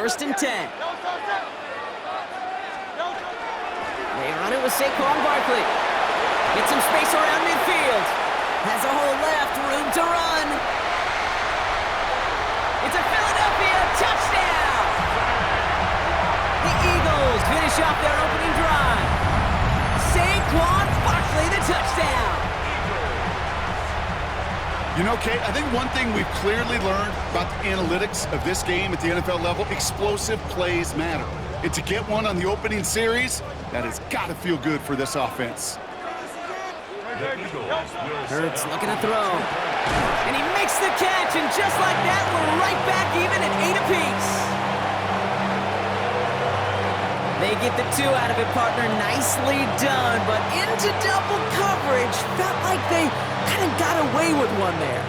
first and 10. They run it with Saquon Barkley. Gets some space around midfield. Has a hole left, room to run. It's a Philadelphia touchdown! The Eagles finish off their opening drive. Saquon Barkley, the touchdown. You know, Kate, I think one thing we've clearly learned about the analytics of this game at the NFL level, explosive plays matter. And to get one on the opening series, that has got to feel good for this offense. Hurts looking to throw. And he makes the catch, and just like that, we're right back even at 8 apiece. They get the 2 out of it, partner. Nicely done, but into double coverage. Felt like they kind of got away with one there.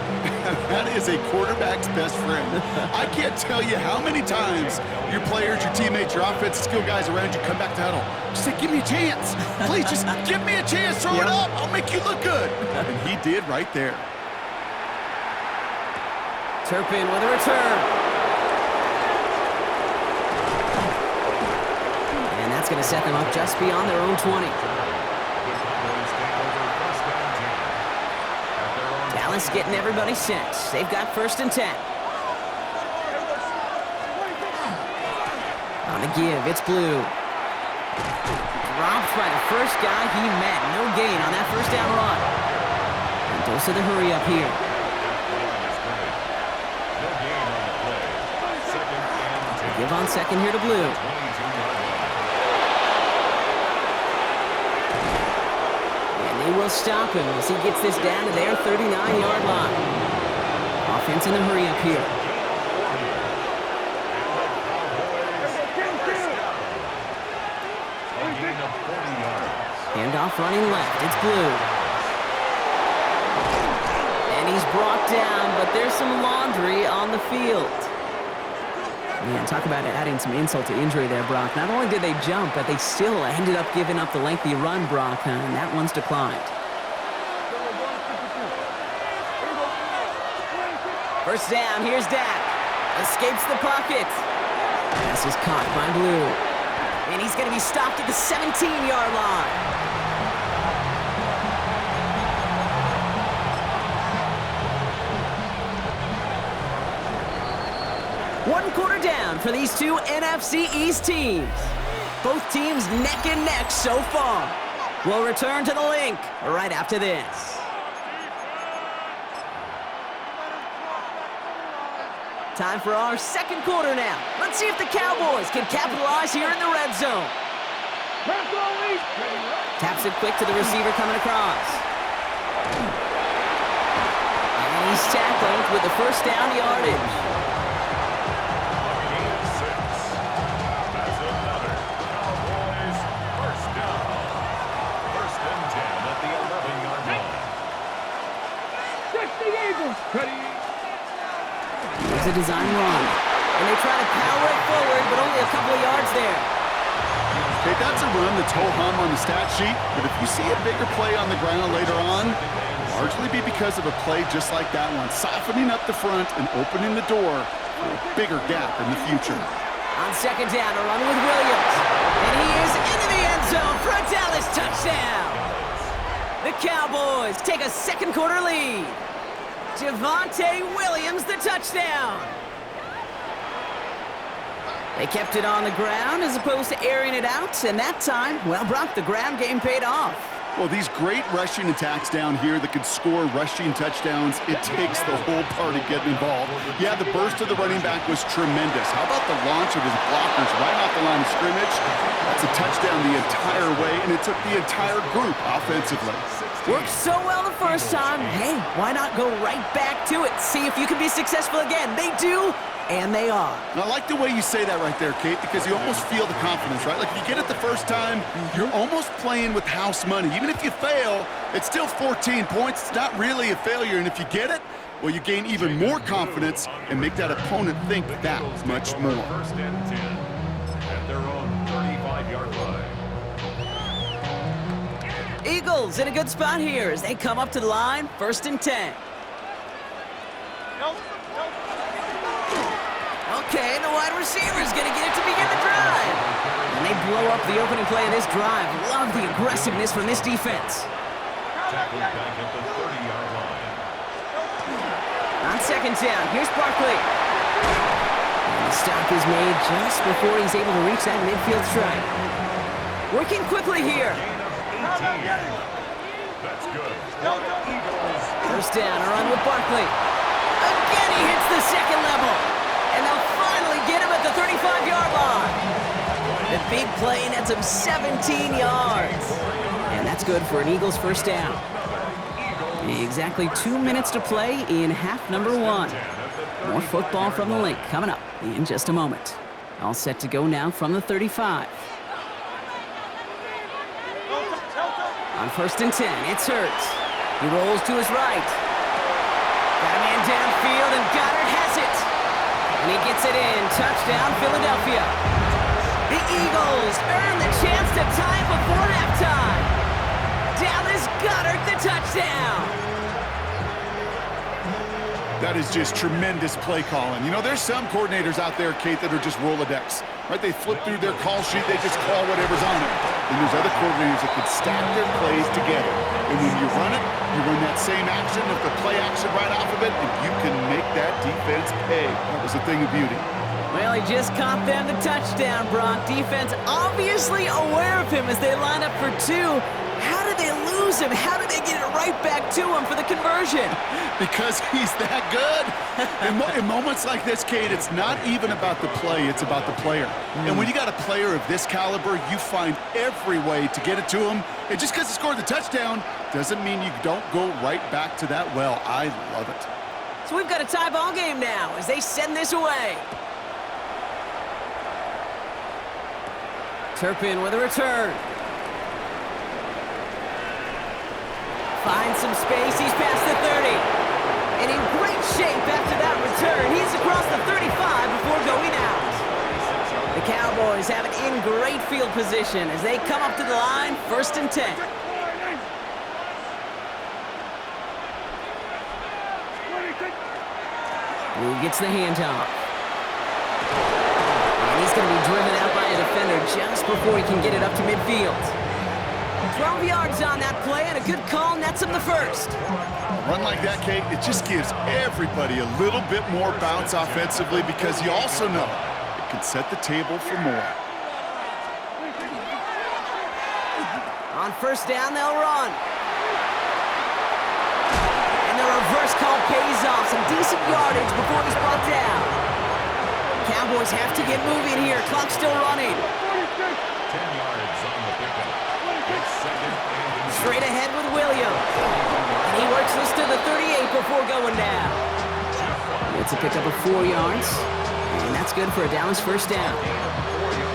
That is a quarterback's best friend. I can't tell you how many times your players, your teammates, your offensive skill guys around you come back to huddle. Just say, give me a chance. Please, just give me a chance. Throw it up. I'll make you look good. And he did right there. Turpin with a return. And that's going to set them up just beyond their own 20. Dallas getting everybody set. They've got first and 10. On the give, it's Blue. Dropped by the first guy he met. No gain on that first down run. And goes to the hurry up here. Give on second here to Blue. They will stop him as he gets this down to their 39-yard line. Offense in the hurry up here. Handoff running left. It's Blue. And he's brought down, but there's some laundry on the field. Man, talk about adding some insult to injury there, Brock. Not only did they jump, but they still ended up giving up the lengthy run, Brock, and that one's declined. First down, here's Dak. Escapes the pocket. Pass is caught by Blue. And he's going to be stopped at the 17-yard line. One quarter down for these two NFC East teams. Both teams neck and neck so far. We'll return to the link right after this. Time for our second quarter now. Let's see if the Cowboys can capitalize here in the red zone. Taps it quick to the receiver coming across. And he's tackled with the first down yardage. Here's a design run. And they try to power it forward, but only a couple of yards there. Okay, that's a run that's ho-hum on the stat sheet, but if you see a bigger play on the ground later on, it'll largely be because of a play just like that one, softening up the front and opening the door for a bigger gap in the future. On second down, a run with Williams. And he is into the end zone for a Dallas touchdown. The Cowboys take a second quarter lead. Javonte Williams, the touchdown. They kept it on the ground as opposed to airing it out, and that time, well, Brock, the ground game paid off. Well, these great rushing attacks down here that could score rushing touchdowns, it takes the whole party getting involved. Yeah, the burst of the running back was tremendous. How about the launch of his blockers right off the line of scrimmage? That's a touchdown the entire way, and it took the entire group offensively. Worked so well the first time. Hey, why not go right back to it? See if you can be successful again. They do, and they are. And I like the way you say that right there, Kate, because you almost feel the confidence, right? Like if you get it the first time, you're almost playing with house money. Even if you fail, it's still 14 points. It's not really a failure, and if you get it, well, you gain even more confidence and make that opponent think that much more. First and 10 at their own 35-yard line. Eagles in a good spot here as they come up to the line, first and 10. Okay, the wide receiver's going to the opening play of this drive. Love the aggressiveness from this defense. Tackled back at the 30-yard line. On second down, here's Barkley. And the stop is made just before he's able to reach that midfield strike. Working quickly here. Gain of 18. That's good. Eagles. First down, a run with Barkley. Again, he hits the second level. And they'll finally get him at the 35-yard line. The big play nets him 17 yards. And that's good for an Eagles first down. Exactly 2 minutes to play in half number 1. More football from the Link coming up in just a moment. All set to go now from the 35. On first and 10, it's Hurts. He rolls to his right. Got a man downfield, and Goddard has it. And he gets it in. Touchdown, Philadelphia. The Eagles earn the chance to tie before halftime. Dallas Goddard, the touchdown. That is just tremendous play calling. You know, there's some coordinators out there, Kate, that are just Rolodex. Right? They flip through their call sheet, they just call whatever's on it. And there's other coordinators that can stack their plays together. And when you run it, you run that same action with the play action right off of it, and you can make that defense pay. That was a thing of beauty. Well, he just caught them the touchdown, Brock. Defense obviously aware of him as they line up for 2. How did they lose him? How did they get it right back to him for the conversion? Because he's that good. In moments like this, Kate, it's not even about the play, it's about the player. And when you got a player of this caliber, you find every way to get it to him. And just because he scored the touchdown doesn't mean you don't go right back to that well. I love it. So we've got a tie ball game now as they send this away. Turpin with a return. Finds some space, he's past the 30. And in great shape after that return. He's across the 35 before going out. The Cowboys have it in great field position as they come up to the line, first and 10. Who gets the handoff? And he's going to be driven out by a defender just before he can get it up to midfield. 12 yards on that play, and a good call nets him the first. A run like that, Kate, it just gives everybody a little bit more bounce offensively because you also know it can set the table for more. On first down, they'll run. And the reverse call pays off. Some decent yardage before he's brought down. Cowboys have to get moving here. Clock's still running. 10 yards on the pickup. It's second and Straight ahead with Williams. And he works this to the 38 before going down. It's a pickup of 4 yards. And that's good for a Dallas first down.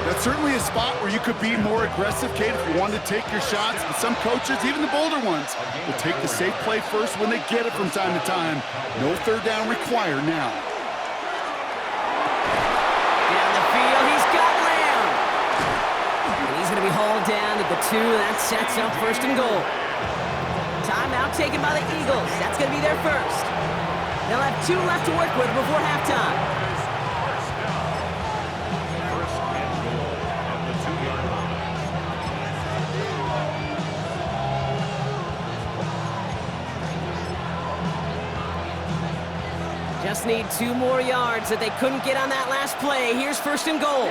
That's certainly a spot where you could be more aggressive, Kate, if you wanted to take your shots. But some coaches, even the bolder ones, will take the safe play first when they get it from time to time. No third down required now. Down the field, he's got Lamb. And he's going to be hauled down to the 2. That sets up first and goal. Timeout taken by the Eagles. That's going to be their first. They'll have 2 left to work with before halftime. Just need 2 more yards that they couldn't get on that last play. Here's first and goal.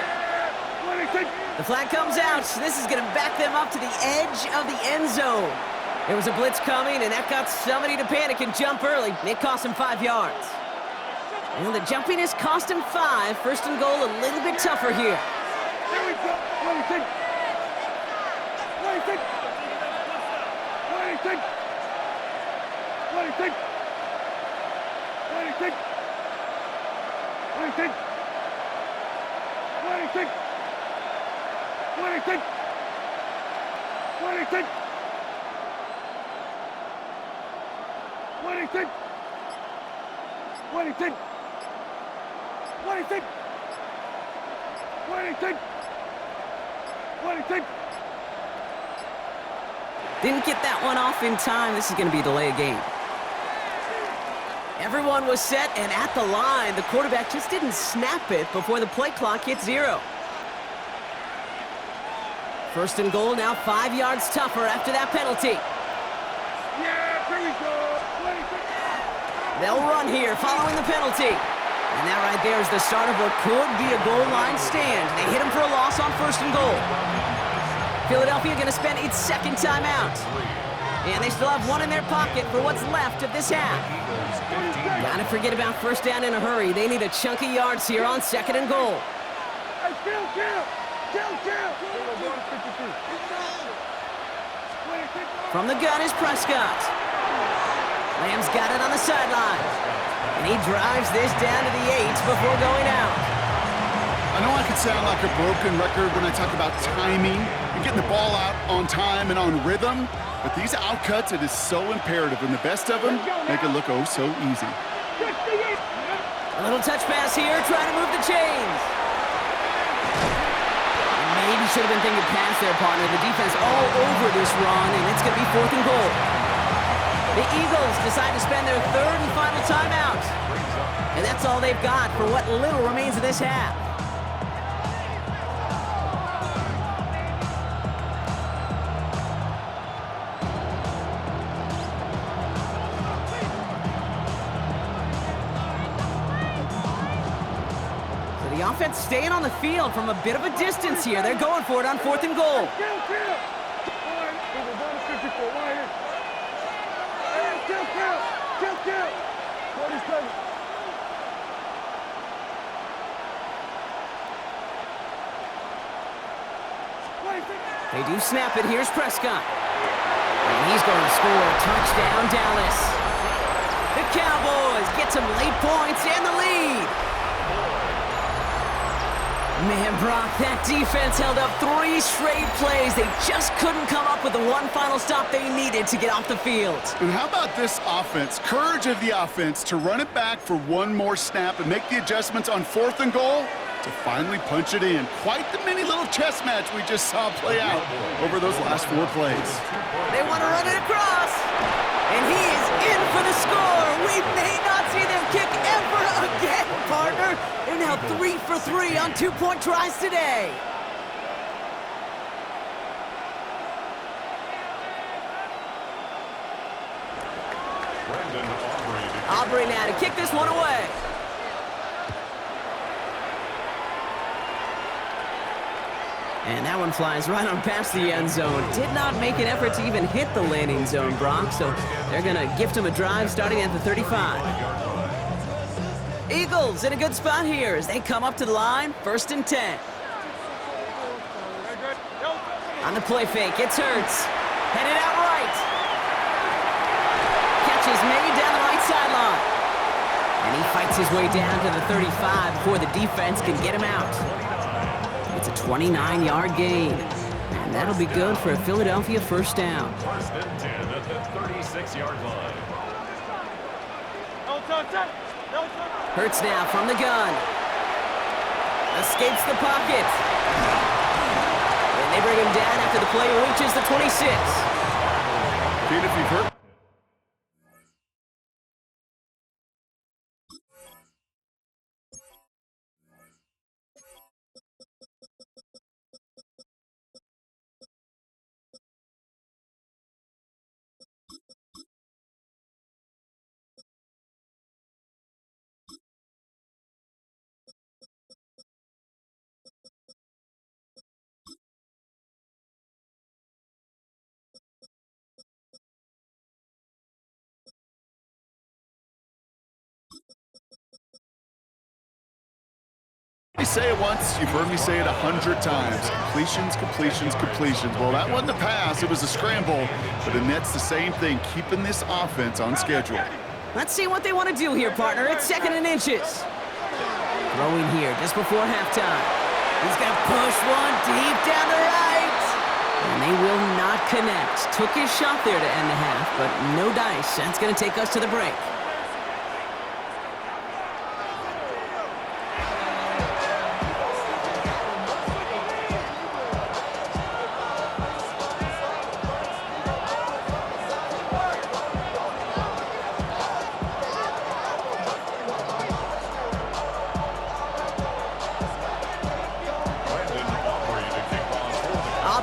The flag comes out. This is going to back them up to the edge of the end zone. There was a blitz coming, and that got somebody to panic and jump early. It cost him 5 yards. And the jumpiness cost him 5. First and goal a little bit tougher here. Didn't get that one off in time. This is going to be a delay of game. Everyone was set and at the line. The quarterback just didn't snap it before the play clock hit 0. First and goal, now 5 yards tougher after that penalty. They'll run here following the penalty. And that right there is the start of what could be a goal line stand. They hit him for a loss on first and goal. Philadelphia going to spend its second timeout. And they still have one in their pocket for what's left of this half. Gotta forget about first down in a hurry. They need a chunk of yards here on second and goal. From the gun is Prescott. Lamb's got it on the sideline. And he drives this down to the 8 before going out. I know I could sound like a broken record when I talk about timing and getting the ball out on time and on rhythm, but these outcuts, it is so imperative, and the best of them make it look oh so easy. A little touch pass here, trying to move the chains. Maybe should have been thinking pass there, partner. The defense all over this run, and it's going to be fourth and goal. The Eagles decide to spend their third and final timeout. And that's all they've got for what little remains of this half. So the offense staying on the field from a bit of a distance here. They're going for it on fourth and goal. They do snap it. Here's Prescott. And he's going to score a touchdown, Dallas. The Cowboys get some late points and the lead. Man, Brock, that defense held up 3 straight plays. They just couldn't come up with the one final stop they needed to get off the field. And how about this offense? Courage of the offense to run it back for one more snap and make the adjustments on fourth and goal to finally punch it in. Quite the mini little chess match we just saw play out over those last 4 plays. They want to run it across. And he is in for the score. We may not see them kick ever again, partner. They're now 3 for 3 on 2-point tries today. Aubrey now to kick this one away. And that one flies right on past the end zone. Did not make an effort to even hit the landing zone, Brock, so they're going to gift him a drive starting at the 35. Eagles in a good spot here as they come up to the line, first and 10. On the play fake, it's Hurts. Headed out right. Catch is made down the right sideline. And he fights his way down to the 35 before the defense can get him out. It's a 29-yard gain, and that'll be good for a Philadelphia first down. First and 10 at the 36-yard line. Hurts now from the gun. Escapes the pocket. And they bring him down after the play reaches the 26. Pete, if you've heard me say it once, you've heard me say it 100 times. Completions, completions, completions. Well, that wasn't a pass, it was a scramble, but Annette's the same thing, keeping this offense on schedule. Let's see what they want to do here, partner. It's second and inches. Throwing here just before halftime. He's going to push one deep down the right. And they will not connect. Took his shot there to end the half, but no dice. That's going to take us to the break.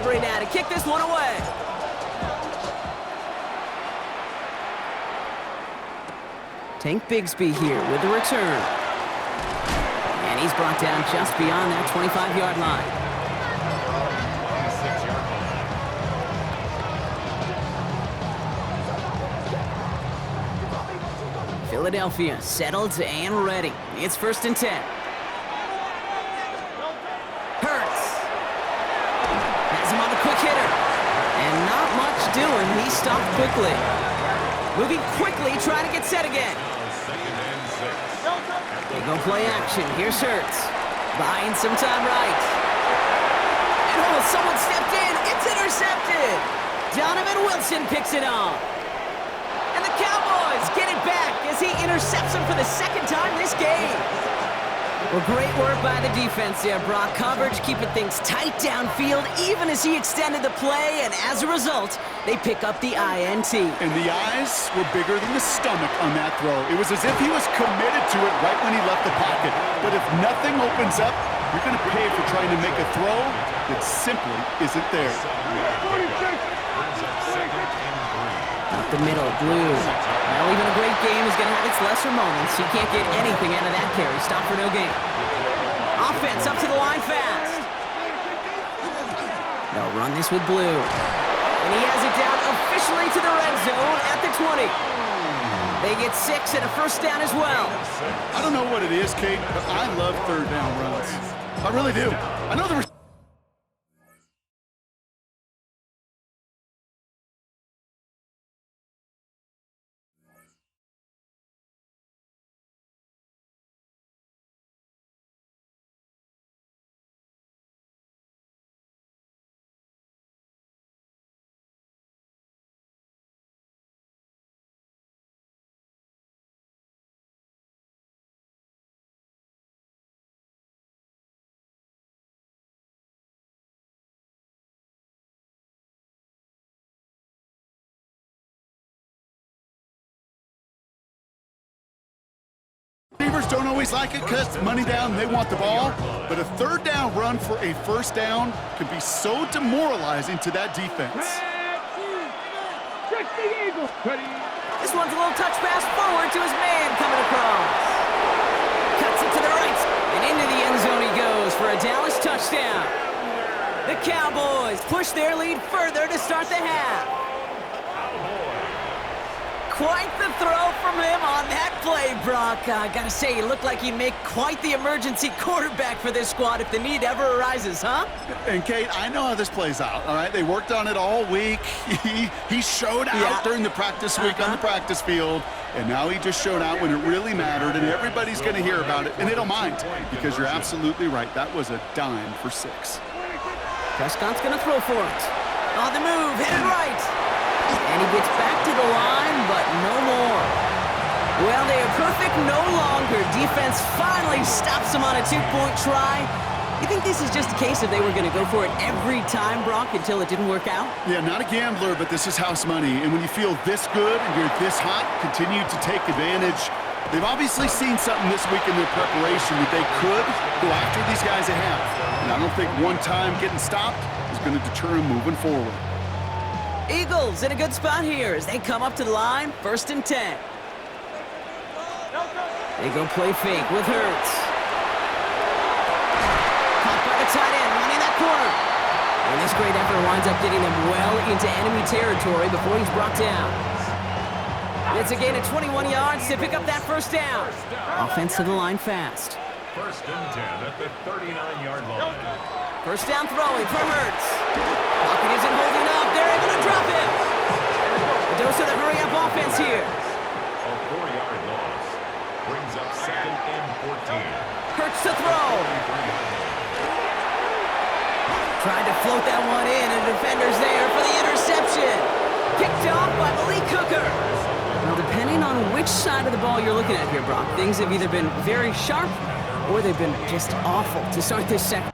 recovery now to kick this one away. Tank Bigsby here with the return. And he's brought down just beyond that 25-yard line. 26-yard line. Philadelphia settled and ready. It's 1st and 10. Hurts. Has him on the quick hitter. And not much doing. He stopped quickly. Moving quickly, trying to get set again. They go play action. Here's Hurts. Buying some time right. And oh, someone stepped in. It's intercepted. Donovan Wilson picks it off. And the Cowboys get it back as he intercepts him for the 2nd time this game. Well, great work by the defense there, Brock. Coverage keeping things tight downfield even as he extended the play, and as a result, they pick up the INT. And the eyes were bigger than the stomach on that throw. It was as if he was committed to it right when he left the pocket. But if nothing opens up, you're going to pay for trying to make a throw that simply isn't there. Up the middle, Blue. Well, even a great game is going to have its lesser moments. He can't get anything out of that carry. Stop for no gain. Offense up to the line fast. They'll run this with Blue. And he has it down officially to the red zone at the 20. They get 6 and a 1st down as well. I don't know what it is, Kate, but I love 3rd down runs. I really do. I know there was receivers don't always like it because money down, they want the ball. But a 3rd down run for a 1st down can be so demoralizing to that defense. This one's a little touch pass forward to his man coming across. Cuts it to the right, and into the end zone he goes for a Dallas touchdown. The Cowboys push their lead further to start the half. Quite the throw from him on that play, Brock. I gotta say, he looked like he'd make quite the emergency quarterback for this squad if the need ever arises, huh? And Kate, I know how this plays out, all right? They worked on it all week. He showed out during the practice week on the practice field, and now he just showed out when it really mattered, and everybody's going to hear about it, and they don't mind, because you're absolutely right. That was a dime for 6. Prescott's going to throw for it. On the move, headed right. And he gets back to the line, but no more. Well, they are perfect no longer. Defense finally stops them on a 2-point try. You think this is just a case of they were going to go for it every time, Brock, until it didn't work out? Yeah, not a gambler, but this is house money. And when you feel this good and you're this hot, continue to take advantage. They've obviously seen something this week in their preparation that they could go after these guys they have. And I don't think one time getting stopped is going to deter them moving forward. Eagles in a good spot here as they come up to the line, 1st and 10. They go play fake with Hurts. Caught by the tight end, running that corner. And this great effort winds up getting him well into enemy territory before he's brought down. It's a gain of 21 yards to pick up that 1st down. Offense to the line fast. 1st and 10 at the 39-yard line. 1st down throwing for Hurts. Pocket isn't holding up. They're able to drop him. A dose of the hurry-up offense here. A 4-yard loss brings up 2nd and 14. Hurts to throw. Tried to float that one in, and the defender's there for the interception. Picked off by Malik Hooker. Now, depending on which side of the ball you're looking at here, Brock, things have either been very sharp or they've been just awful to start this 2nd